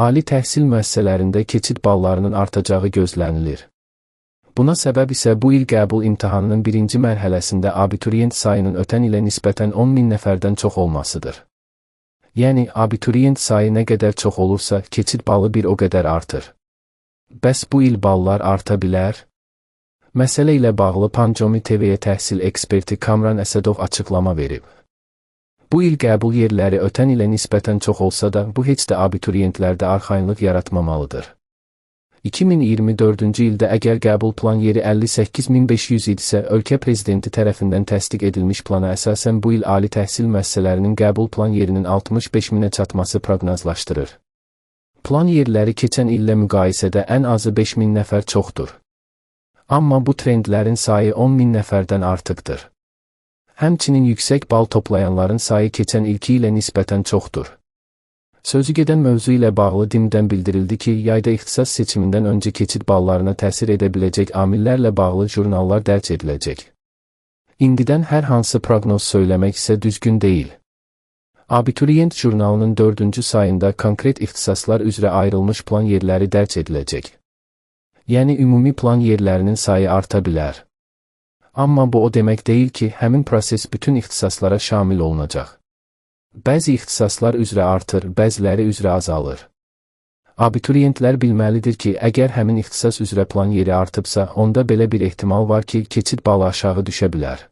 Ali təhsil müəssisələrində keçid ballarının artacağı gözlənilir. Buna səbəb isə bu il qəbul imtahanının birinci mərhələsində abituriyent sayının ötən ilə nisbətən 10.000 nəfərdən çox olmasıdır. Yəni, abituriyent sayı nə qədər çox olursa, keçid balı bir o qədər artır. Bəs bu il ballar arta bilər? Məsələ ilə bağlı Pancomi TV-yə təhsil eksperti Kamran Əsədov açıqlama verib. Bu il qəbul yerləri ötən ilə nisbətən çox olsa da, bu heç də abituriyentlərdə arxayınlıq yaratmamalıdır. 2024-cü ildə əgər qəbul plan yeri 58.500 idisə, ölkə prezidenti tərəfindən təsdiq edilmiş plana əsasən bu il ali təhsil müəssisələrinin qəbul plan yerinin 65.000-ə çatması proqnozlaşdırır. Plan yerləri keçən illə müqayisədə ən azı 5.000 nəfər çoxdur. Amma bu trendlərin sayı 10.000 nəfərdən artıqdır. Həmçinin yüksək bal toplayanların sayı keçən ilki ilə nisbətən çoxdur. Sözügedən mövzu ilə bağlı DİM-dən bildirildi ki, yayda ixtisas seçimindən öncə keçid ballarına təsir edə biləcək amillərlə bağlı jurnallar dərc ediləcək. İndidən hər hansı proqnoz söyləmək isə düzgün deyil. Abituriyent jurnalının 4-cü sayında konkret ixtisaslar üzrə ayrılmış plan yerləri dərc ediləcək. Yəni, ümumi plan yerlərinin sayı arta bilər. Amma bu o demək deyil ki, həmin proses bütün ixtisaslara şamil olunacaq. Bəzi ixtisaslar üzrə artır, bəziləri üzrə azalır. Abituriyentlər bilməlidir ki, əgər həmin ixtisas üzrə plan yeri artıbsa, onda belə bir ehtimal var ki, keçid balı aşağı düşə bilər.